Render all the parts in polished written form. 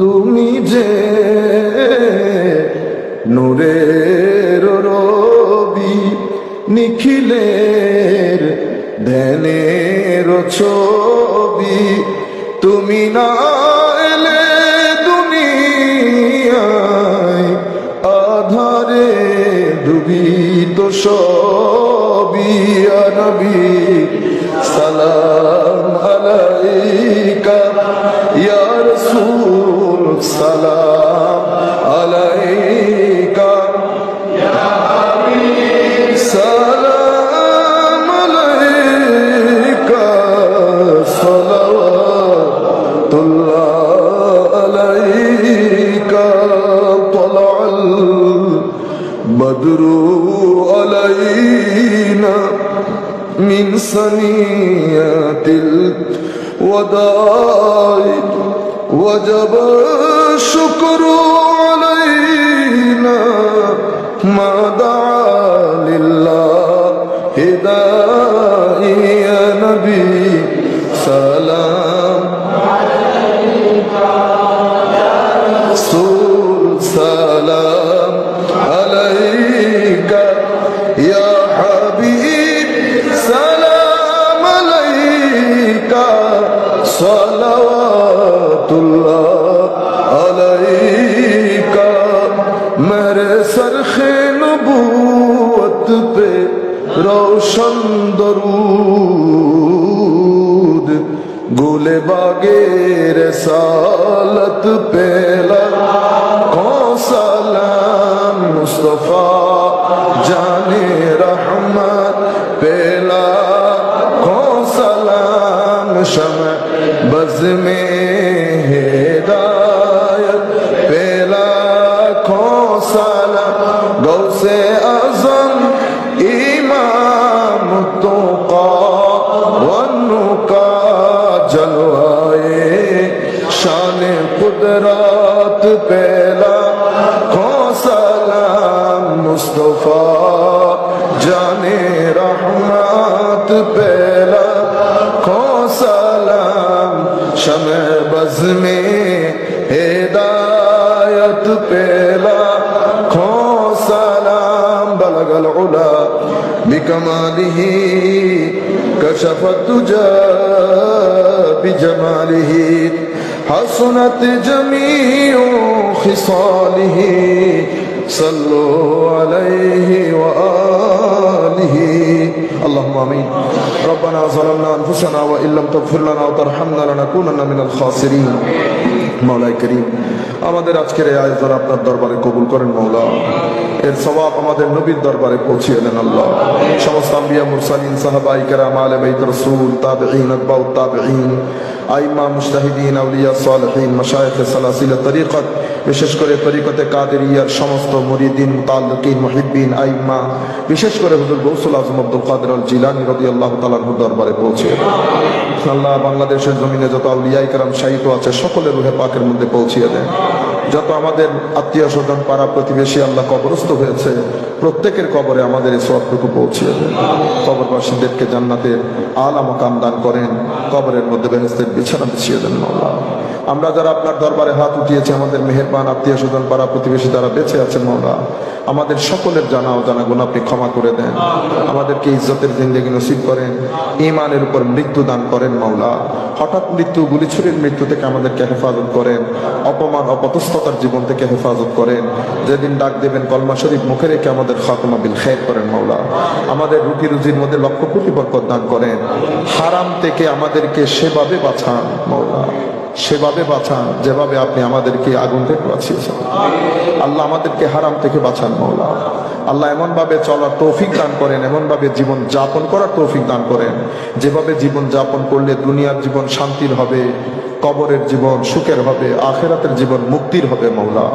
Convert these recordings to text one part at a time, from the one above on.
তুমি যে নূরের রবি, নিখিলের ধ্যানের ছবি, তুমি না এলে দুনিয়ায় আধারে ডুবিত সবই। ইয়া নবী সালাম আলাইকা, ইয়া রাসূল সালাম আলাইকা, ইয়া হাবিব সালাম আলাইকা, সালাওয়াতুল্লাহ আলাইকা। তালাআল বদরু আলাইনা মিন সানিয়াতিল ওয়াদাই, ওয়াজাব শুকরু আলাইনা মা দাআ লিল্লাহি দাঈ। ইয়া নবী সালাম আলাইকা, ইয়া রাসূল সালাম আলাইকা, ইয়া হাবিব সালাম আলাইকা, সালাওয়াতুল্লাহ আলাইকা। মেরে सरखे नबूवत पे रोशन दरूद, गुले बागे रसालत पे लाखों सलाम। मुस्तफा जाने रहमत पे लाखों सलाम। शम्अ बज़ में हिदायत पे लाखों सलाम। गौसे आज़म इमाम तुक़ा वन्नुका, जलवाए शान कुदरत पे लाखों सलाम। मुस्तफा जाने रहमत पे लाखों सलाम। शम्अ बज़ में हिदायत पे लाखों सलाम। बलगल उला बिकमालिही, कशफत दुजा बिजमालिही, हसनत जमीउ खिसालिही, सल्लु अलैहि व आलिहि। अल्लाहुम्मा आमीन। रब्बना ज़लमना अनफुसना व इल्लम तगफिर लना व तरहमना लनकुनन्ना मिनल खासिरिन। मौलाए करीम, আমাদের আজকের এই আয়োজন আপনার দরবারে কবুল করেন মওলা। এর সওয়াব আমাদের নবীর দরবারে পৌঁছিয়ে দেন আল্লাহ। সমস্ত আম্বিয়া মুরসালিন, সাহাবায়ে কেরাম, আলে বাইত রাসূল, তাবেঈন, আতবাউত তাবেঈন, আইম্মা, মুজতাহিদিন, আউলিয়া, সালেহিন, মাশায়েখে সালাসিলে তরিকত, বিশেষ করে তরিকতে কাদেরিয়ার সমস্ত মুরিদিন, মুতাল্লিকিন, মুহিব্বিন, আইম্মা, বিশেষ করে হুজুর গৌসুল আজম আব্দুল কাদের আল জিলানী রাদিয়াল্লাহু তাআলা আনহুর দরবারে পৌঁছিয়ে দেন আল্লাহ। বাংলাদেশের জমিনে যত আউলিয়ায়ে কেরাম শায়িত আছে সকলের রূহে পাকের মধ্যে পৌঁছিয়ে দেন। যত আমাদের আত্মীয় স্বজন, পাড়া প্রতিবেশী আল্লাহ কবরস্থ হয়েছে, প্রত্যেকের কবরে আমাদের এই সওয়াবটুকু পৌঁছিয়ে দেন। কবরবাসীদেরকে জান্নাতের আলা মাকাম দান করেন, কবরের মধ্যে বেহেশতের বিছানা বিছিয়ে দেন মওলা। আমরা যারা আপনার দরবারে হাত উঠিয়েছি, আমাদের মেহেরবান আত্মীয় স্বজন, পাড়া প্রতিবেশী যারা বেঁচে আছেন মওলা, আমাদের সকলের জানা অজানা গুনাহ আপনি ক্ষমা করে দেন। আমাদেরকে ইজ্জতের জিন্দেগি নসিব করেন, ঈমানের উপর মৃত্যু দান করেন মওলা। হঠাৎ মৃত্যু, গুলিছুরির মৃত্যু থেকে আমাদেরকে হেফাজত করেন। অপমান, অপদস্থতার জীবন থেকে হেফাজত করেন। যেদিন ডাক দেবেন কলমা শরীফ মুখে রেখে আমাদের খাতমা বিল খায়র করেন মওলা। আমাদের রুটি রুজির মধ্যে লক্ষ কোটি বরকত দান করেন। হারাম থেকে আমাদেরকে সেভাবে বাঁচান মওলা, সেভাবে বাঁচান যেভাবে আপনি আমাদেরকে আগুন থেকে বাঁচিয়েছেন আল্লাহ। আমাদেরকে হারাম থেকে বাঁচান মওলা। আল্লাহ এমন ভাবে চলার তৌফিক দান করেন, এমন ভাবে জীবন যাপন করার তৌফিক দান করেন যেভাবে জীবন যাপন করলে দুনিয়ার জীবন শান্তির হবে, কবরের জীবন সুখের হবে, আখিরাতের জীবন মুক্তির হবে মওলা।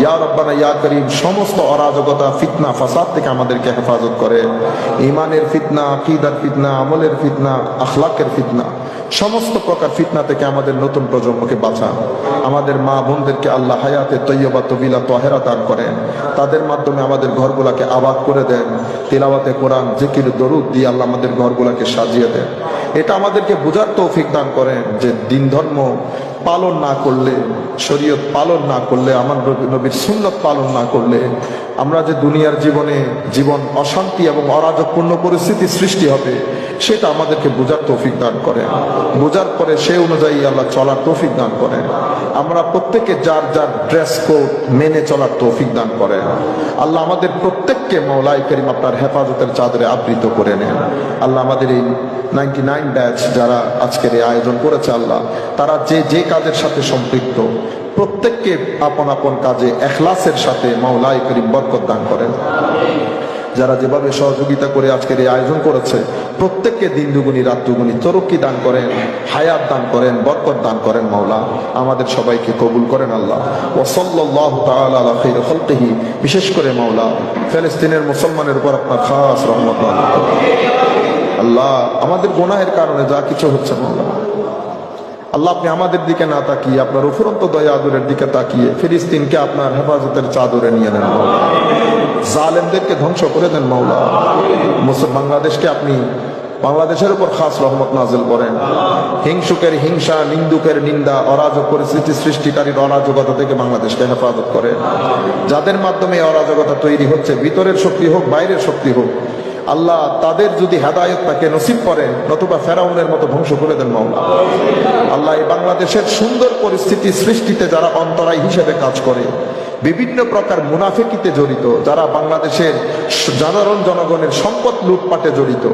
ইয়া রব্বানা ইয়া করিম, সমস্ত অরাজকতা, ফিতনা, ফাসাদ থেকে আমাদেরকে হেফাজত করে। ঈমানের ফিতনা, আকীদার ফিতনা, আমলের ফিতনা, আখলাকের ফিতনা, সমস্ত প্রকার ফিতনা থেকে আমাদের নতুন প্রজন্মকে বাঁচান। আমাদের মা বোনদেরকে আল্লাহ হায়াতে তৈয়বা তবিলা তাহেরা দান করেন। তাদের মাধ্যমে আমাদের ঘরগুলাকে আবাদ করে দেন। তিলাওয়াতে কোরআন, জিকির, দরুদ দিয়ে আল্লাহ আমাদের ঘরগুলাকে সাজিয়ে দেন। এটা আমাদেরকে বোঝার তৌফিক দান করেন যে দিন ধর্ম পালন না করলে, শরীয়ত পালন না করলে, আমার নবীর সুন্নত পালন না করলে আমরা যে দুনিয়ার জীবন অশান্তি এবং অরাজকপূর্ণ পরিস্থিতি সৃষ্টি হবে, সেটা আমাদেরকে বোঝার তৌফিক দান করেন। বোঝার পরে সে অনুযায়ী আল্লাহ চলার তৌফিক দান করেন। আমরা প্রত্যেকে যার যার ড্রেস কোড মেনে চলার তৌফিক দান করেন। আল্লাহ আমাদের প্রত্যেককে মওলাই করিম আপনার হেফাজতের চাদরে আবৃত করে নেন। আল্লাহ আমাদের এই 99 ব্যাচ যারা আজকের এই আয়োজন করেছে, আল্লাহ তারা যে যে কাজের সাথে সম্পৃক্ত, প্রত্যেককে আপন আপন কাজে এখলাসের সাথে মওলাই করিম বরকত দান করেন। যারা যেভাবে সহযোগিতা করে আজকের এই আয়োজন করেছে, প্রত্যেককে দিন দুগুনি রাত দুগুনি তরক্কি দান করেন, হায়াত দান করেন, বরকত দান করেন। মাওলা আমাদের সবাইকে কবুল করেন আল্লাহ। ওয়া সাল্লাল্লাহু তাআলা আলা খাইরি খালকিহি, বিশেষ করে মাওলা ফিলিস্তিনের মুসলমানের উপর আপনার খাস রহমত নাযিল করুন। আল্লাহ আমাদের গুনাহের কারণে যা কিছু হচ্ছে মাওলা, আল্লাহ আপনি আমাদের দিকে না তাকিয়ে আপনার উপরন্ত দয়া আদরের দিকে তাকিয়ে ফিলিস্তিনকে আপনার হেফাজতের চাদরে নিয়ে নেন মাওলা। জালেমদেরকে ধ্বংস করে দেন মাওলা। বাংলাদেশকে আপনি, বাংলাদেশের উপর খাস রহমত নাজিল করেন। হিংসুকের হিংসা, নিন্দুকের নিন্দা, অরাজক পরিস্থিতি সৃষ্টিকারীর অরাজকতা থেকে বাংলাদেশকে হেফাজত করেন। যাদের মাধ্যমে অরাজকতা তৈরি হচ্ছে, ভিতরের শক্তি হোক বাইরের শক্তি হোক, আল্লাহ তাদের যদি হেদায়েত তাকে নসিব করেন, নতুবা ফেরাউনের মতো ধ্বংস করে দেন মাওলা। আল্লাহ এই বাংলাদেশের সুন্দর পরিস্থিতি সৃষ্টিতে যারা অন্তরায় হিসেবে কাজ করে, বিভিন্ন প্রকার মুনাফিকিতে জড়িত, যারা বাংলাদেশের সাধারণ জনগণের সম্পদ লুটপাটে জড়িত,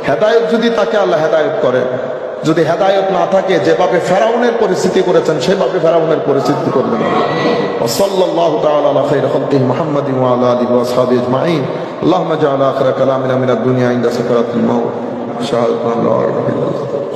হেদায়েত যদি তাকে আল্লাহ হেদায়েত করেন, যদি হেদায়েত না থাকে যেভাবে ফেরাউনের পরিস্থিতি করেছেন সেভাবে ফেরাউনের পরিস্থিতি করবেন। ওয়া সাল্লাল্লাহু তাআলা আলা খাইরি খালকিহি মুহাম্মাদিন ওয়া আলা আলিহি ওয়া আসহাবিহি আজমাইন। আল্লাহুম্মা জাআল আখিরা কালামিনা মিনাদ দুনিয়া ইনদা সাকারাতিল মাউত শাহাদাতু লা ইলাহা ইল্লাল্লাহ।